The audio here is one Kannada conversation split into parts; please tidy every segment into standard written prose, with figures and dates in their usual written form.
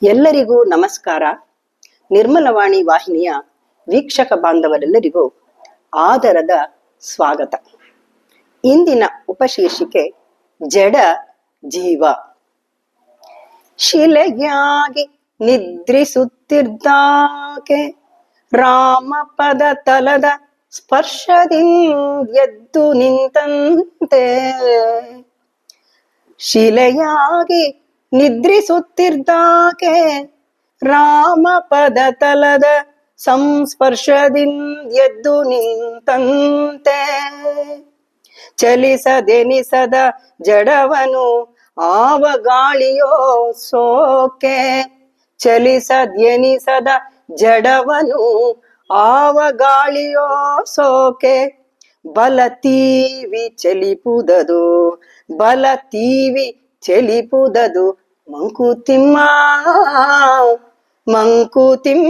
ಎಲ್ಲರಿಗೂ ನಮಸ್ಕಾರ. ನಿರ್ಮಲವಾಣಿ ವಾಹಿನಿಯ ವೀಕ್ಷಕ ಬಾಂಧವರೆಲ್ಲರಿಗೂ ಆದರದ ಸ್ವಾಗತ. ಇಂದಿನ ಉಪಶೀರ್ಷಿಕೆ ಜಡ ಜೀವ. ಶಿಲೆಯಾಗಿ ನಿದ್ರಿಸುತ್ತಿದ್ದಾಕೆ ರಾಮಪದ ತಲದ ಸ್ಪರ್ಶದಿಂದೆದ್ದು ನಿಂತಂತೆ. ಶಿಲೆಯಾಗಿ ನಿದ್ರಿಸುತ್ತಿದ್ದಾಕೆ ರಾಮಪದ ತಲದ ಸಂಸ್ಪರ್ಶದಿಂದೆದ್ದು ನಿಂತಂತೆ. ಚಲಿಸದೆನಿಸದ ಜಡವನು ಆವ ಗಾಳಿಯೋ ಸೋಕೆ. ಚಲಿಸದೆನಿಸದ ಜಡವನು ಆವ ಗಾಳಿಯೋ ಸೋಕೆ. ಬಲತೀವಿ ಚಲಿಪುದದು ಬಲತೀವಿ ಚಲಿಪುದದು ಮಂಕುತಿಮ್ಮ ಮಂಕುತಿಮ್ಮ.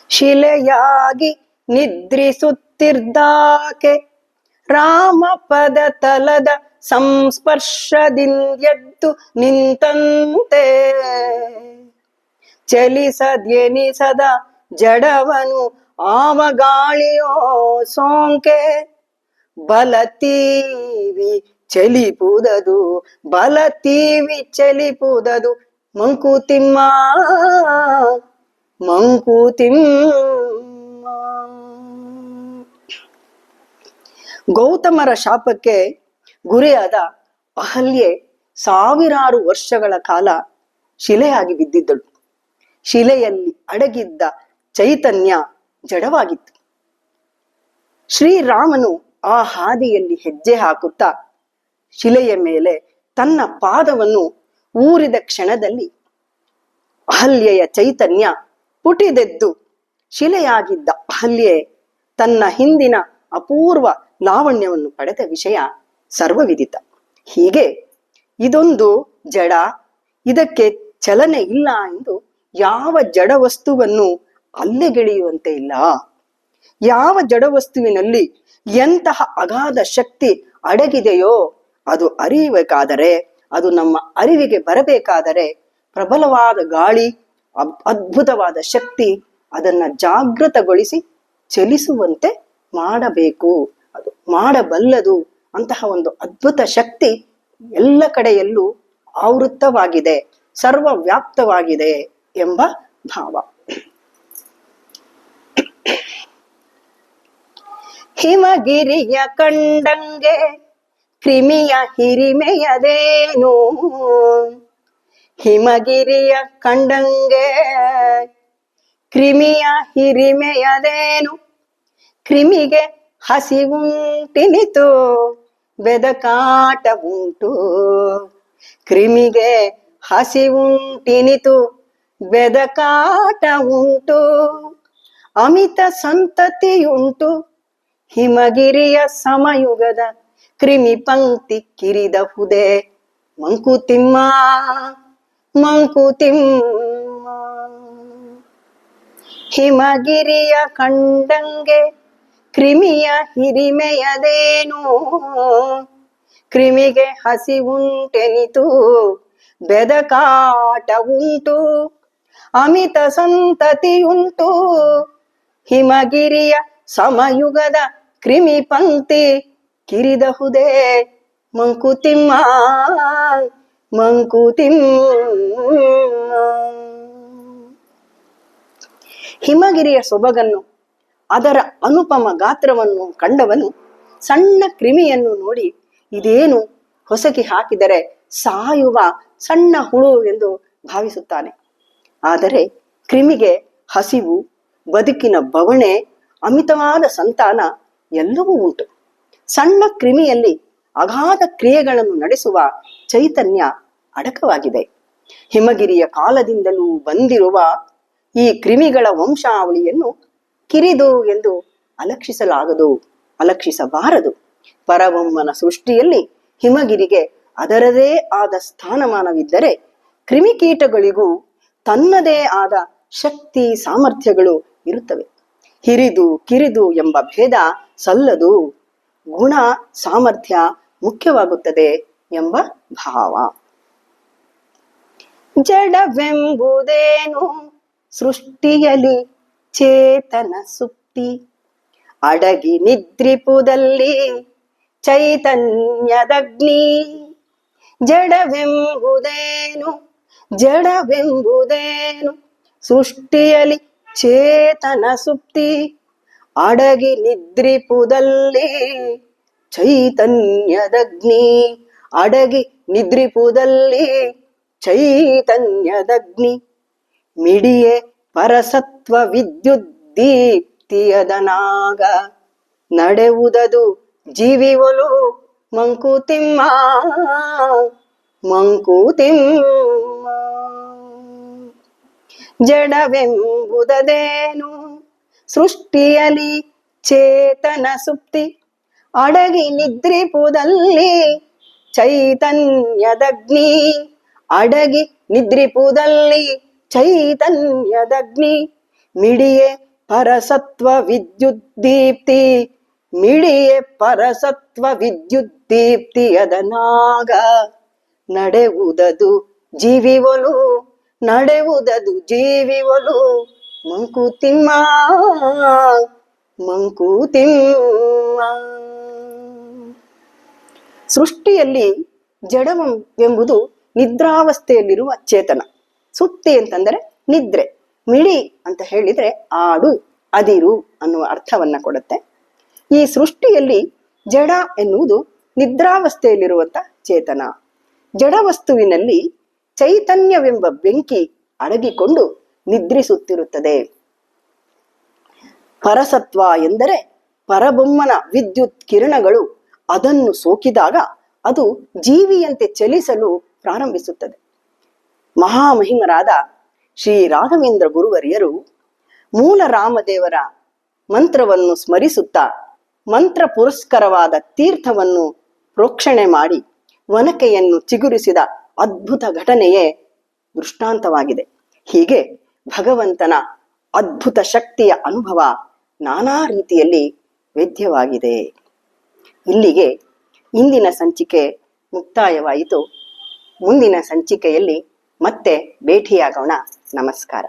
ಶಿಲೆಯಾಗಿ ನಿದ್ರಿಸುತ್ತಿದ್ದಾಕೆ ರಾಮಪದ ತಲದ ಸಂಸ್ಪರ್ಶದಿಂದೆದ್ದು ನಿಂತಂತೆ. ಚಲಿಸದೆನಿಸದ ಜಡವನು ಆವ ಗಾಳಿಯೋ ಸೋಂಕೆ. ಬಲತೀವಿ ಚಲಿಪುದದು ಬಲತೀವಿ ಚಲಿಪುದದು ಮಂಕುತಿಮ್ಮ ಮಂಕುತಿಮ್ಮ. ಗೌತಮರ ಶಾಪಕ್ಕೆ ಗುರಿಯಾದ ಅಹಲ್ಯೆ ಸಾವಿರಾರು ವರ್ಷಗಳ ಕಾಲ ಶಿಲೆಯಾಗಿ ಬಿದ್ದಿದ್ದಳು. ಶಿಲೆಯಲ್ಲಿ ಅಡಗಿದ್ದ ಚೈತನ್ಯ ಜಡವಾಗಿತ್ತು. ಶ್ರೀರಾಮನು ಆ ಹಾದಿಯಲ್ಲಿ ಹೆಜ್ಜೆ ಹಾಕುತ್ತಾ ಶಿಲೆಯ ಮೇಲೆ ತನ್ನ ಪಾದವನ್ನು ಊರಿದ ಕ್ಷಣದಲ್ಲಿ ಅಹಲ್ಯೆಯ ಚೈತನ್ಯ ಪುಟಿದೆದ್ದು ಶಿಲೆಯಾಗಿದ್ದ ಅಹಲ್ಯೆ ತನ್ನ ಹಿಂದಿನ ಅಪೂರ್ವ ಲಾವಣ್ಯವನ್ನು ಪಡೆದ ವಿಷಯ ಸರ್ವವಿದಿತ. ಹೀಗೆ ಇದೊಂದು ಜಡ, ಇದಕ್ಕೆ ಚಲನೆ ಇಲ್ಲ ಎಂದು ಯಾವ ಜಡ ವಸ್ತುವನ್ನು ಅಲ್ಲೆಗೆಳೆಯುವಂತೆ ಇಲ್ಲ. ಯಾವ ಜಡವಸ್ತುವಿನಲ್ಲಿ ಎಂತಹ ಅಗಾಧ ಶಕ್ತಿ ಅಡಗಿದೆಯೋ ಅದು ಅರಿಯಬೇಕಾದರೆ, ಅದು ನಮ್ಮ ಅರಿವಿಗೆ ಬರಬೇಕಾದರೆ ಪ್ರಬಲವಾದ ಗಾಳಿ, ಅದ್ಭುತವಾದ ಶಕ್ತಿ ಅದನ್ನ ಜಾಗೃತಗೊಳಿಸಿ ಚಲಿಸುವಂತೆ ಮಾಡಬೇಕು. ಅದು ಮಾಡಬಲ್ಲದು. ಅಂತಹ ಒಂದು ಅದ್ಭುತ ಶಕ್ತಿ ಎಲ್ಲ ಕಡೆಯಲ್ಲೂ ಆವೃತ್ತವಾಗಿದೆ, ಸರ್ವವ್ಯಾಪ್ತವಾಗಿದೆ ಎಂಬ ಭಾವ. ಹಿಮಗಿರಿಯ ಕಂಡಂಗೆ ಕ್ರಿಮಿಯ ಹಿರಿಮೆಯದೇನು. ಹಿಮಗಿರಿಯ ಕಂಡಂಗೆ ಕ್ರಿಮಿಯ ಹಿರಿಮೆಯದೇನು. ಕ್ರಿಮಿಗೆ ಹಸಿವುಂಟಿನಿತು ಬೆದಕಾಟ ಉಂಟು. ಕ್ರಿಮಿಗೆ ಹಸಿವುಂಟಿನಿತು ಬೆದಕಾಟ ಉಂಟು. ಅಮಿತ ಸಂತತಿಯುಂಟು ಹಿಮಗಿರಿಯ ಸಮಯುಗದ ಕ್ರಿಮಿ ಪಂಕ್ತಿ ಕಿರಿದಹುದೇ ಮಂಕುತಿಮ್ಮ ಮಂಕುತಿಮ್ಮ. ಹಿಮಗಿರಿಯ ಕಂಡಂಗೆ ಕ್ರಿಮಿಯ ಹಿರಿಮೆಯದೇನು. ಕ್ರಿಮಿಗೆ ಹಸಿವುಂಟೆನಿತು ಬೆದಕಾಟ ಉಂಟು. ಅಮಿತ ಸಂತತಿಯುಂಟು ಹಿಮಗಿರಿಯ ಸಮಯುಗದ ಕ್ರಿಮಿ ಪಂಕ್ತಿ ಕಿರಿದಹುದೇ ಮಂಕುತಿಮ್ಮ ಮಂಕುತಿಮ್ಮ. ಹಿಮಗಿರಿಯ ಸೊಬಗನ್ನು, ಅದರ ಅನುಪಮ ಗಾತ್ರವನ್ನು ಕಂಡವನು ಸಣ್ಣ ಕ್ರಿಮಿಯನ್ನು ನೋಡಿ ಇದೇನು ಹೊಸಕಿ ಹಾಕಿದರೆ ಸಾಯುವ ಸಣ್ಣ ಹುಳು ಎಂದು ಭಾವಿಸುತ್ತಾನೆ. ಆದರೆ ಕ್ರಿಮಿಗೆ ಹಸಿವು, ಬದುಕಿನ ಬವಣೆ, ಅಮಿತವಾದ ಸಂತಾನ ಎಲ್ಲವೂ ಉಂಟು. ಸಣ್ಣ ಕ್ರಿಮಿಯಲ್ಲಿ ಅಗಾಧ ಕ್ರಿಯೆಗಳನ್ನು ನಡೆಸುವ ಚೈತನ್ಯ ಅಡಕವಾಗಿದೆ. ಹಿಮಗಿರಿಯ ಕಾಲದಿಂದಲೂ ಬಂದಿರುವ ಈ ಕ್ರಿಮಿಗಳ ವಂಶಾವಳಿಯನ್ನು ಕಿರಿದು ಎಂದು ಅಲಕ್ಷಿಸಲಾಗದು, ಅಲಕ್ಷಿಸಬಾರದು. ಪರಬ್ರಹ್ಮನ ಸೃಷ್ಟಿಯಲ್ಲಿ ಹಿಮಗಿರಿಗೆ ಅದರದೇ ಆದ ಸ್ಥಾನಮಾನವಿದ್ದರೆ ಕ್ರಿಮಿಕೀಟಗಳಿಗೂ ತನ್ನದೇ ಆದ ಶಕ್ತಿ ಸಾಮರ್ಥ್ಯಗಳು ಇರುತ್ತವೆ. ಹಿರಿದು ಕಿರಿದು ಎಂಬ ಭೇದ ಸಲ್ಲದು. ಗುಣ ಸಾಮರ್ಥ್ಯ ಮುಖ್ಯವಾಗುತ್ತದೆ ಎಂಬ ಭಾವ. ಜಡವೆಂಬುದೇನು ಸೃಷ್ಟಿಯಲಿ ಚೇತನ ಸುಪ್ತಿ, ಅಡಗಿ ನಿದ್ರಿಪುದಲ್ಲಿ ಚೈತನ್ಯದಗ್ನಿ. ಜಡವೆಂಬುದೇನು ಜಡವೆಂಬುದೇನು ಸೃಷ್ಟಿಯಲಿ ಚೇತನ ಸುಪ್ತಿ, ಅಡಗಿ ನಿದ್ರಿಪುದಲ್ಲಿ ಚೈತನ್ಯದಗ್ನಿ. ಅಡಗಿ ನಿದ್ರಿಪುದಲ್ಲಿ ಚೈತನ್ಯದಗ್ನಿ. ಮಿಡಿಯೆ ಪರಸತ್ವ ವಿದ್ಯುತ್ ದೀಪ್ತಿಯದನಾಗ, ನಡೆವುದದು ಜೀವಿವೊಲು ಮಂಕುತಿಮ್ಮ ಮಂಕುತಿಮ್ಮ. ಜಡವೆಂಬುದೇನು ಸೃಷ್ಟಿಯಲಿ ಚೇತನ ಸುಪ್ತಿ, ಅಡಗಿ ನಿದ್ರಿಪುದಲ್ಲಿ ಚೈತನ್ಯದಗ್ನಿ. ಅಡಗಿ ನಿದ್ರಿಪುದಲ್ಲಿ ಚೈತನ್ಯದಗ್ನಿ. ಮಿಡಿಯೆ ಪರಸತ್ವ ವಿದ್ಯುತ್ ದೀಪ್ತಿ, ಮಿಡಿಯೆ ಪರಸತ್ವ ವಿದ್ಯುತ್ ದೀಪ್ತಿಯದನಾಗ, ನಡೆವುದದು ಜೀವಿವೊಲು ನಡೆವುದದು ಜೀವಿವೊಲು ಮಂಕುತಿಮ್ಮ ಮಂಕುತಿಮ್ಮ. ಸೃಷ್ಟಿಯಲ್ಲಿ ಜಡವೆಂಬುದು ನಿದ್ರಾವಸ್ಥೆಯಲ್ಲಿರುವ ಚೇತನ. ಸುಪ್ತಿ ಅಂತಂದರೆ ನಿದ್ರೆ. ಮಿಡಿ ಅಂತ ಹೇಳಿದ್ರೆ ಆಡು, ಅದಿರು ಅನ್ನುವ ಅರ್ಥವನ್ನ ಕೊಡುತ್ತೆ. ಈ ಸೃಷ್ಟಿಯಲ್ಲಿ ಜಡ ಎನ್ನುವುದು ನಿದ್ರಾವಸ್ಥೆಯಲ್ಲಿರುವಂತ ಚೇತನ. ಜಡವಸ್ತುವಿನಲ್ಲಿ ಚೈತನ್ಯವೆಂಬ ಬೆಂಕಿ ಅಡಗಿಕೊಂಡು ನಿದ್ರಿಸುತ್ತಿರುತ್ತದೆ. ಪರಸತ್ವ ಎಂದರೆ ಪರಬೊಮ್ಮನ ವಿದ್ಯುತ್ ಕಿರಣಗಳು ಅದನ್ನು ಸೋಕಿದಾಗ ಅದು ಜೀವಿಯಂತೆ ಚಲಿಸಲು ಪ್ರಾರಂಭಿಸುತ್ತದೆ. ಮಹಾಮಹಿಮರಾದ ಶ್ರೀ ರಾಘವೇಂದ್ರ ಗುರುವರಿಯರು ಮೂಲ ರಾಮದೇವರ ಮಂತ್ರವನ್ನು ಸ್ಮರಿಸುತ್ತಾ ಮಂತ್ರ ಪುರಸ್ಕರವಾದ ತೀರ್ಥವನ್ನು ಪ್ರೋಕ್ಷಣೆ ಮಾಡಿ ಒನಕೆಯನ್ನು ಚಿಗುರಿಸಿದ ಅದ್ಭುತ ಘಟನೆಯೇ ದೃಷ್ಟಾಂತವಾಗಿದೆ. ಹೀಗೆ ಭಗವಂತನ ಅದ್ಭುತ ಶಕ್ತಿಯ ಅನುಭವ ನಾನಾ ರೀತಿಯಲ್ಲಿ ವೇದ್ಯವಾಗಿದೆ. ಇಲ್ಲಿಗೆ ಇಂದಿನ ಸಂಚಿಕೆ ಮುಕ್ತಾಯವಾಯಿತು. ಮುಂದಿನ ಸಂಚಿಕೆಯಲ್ಲಿ ಮತ್ತೆ ಭೇಟಿಯಾಗೋಣ. ನಮಸ್ಕಾರ.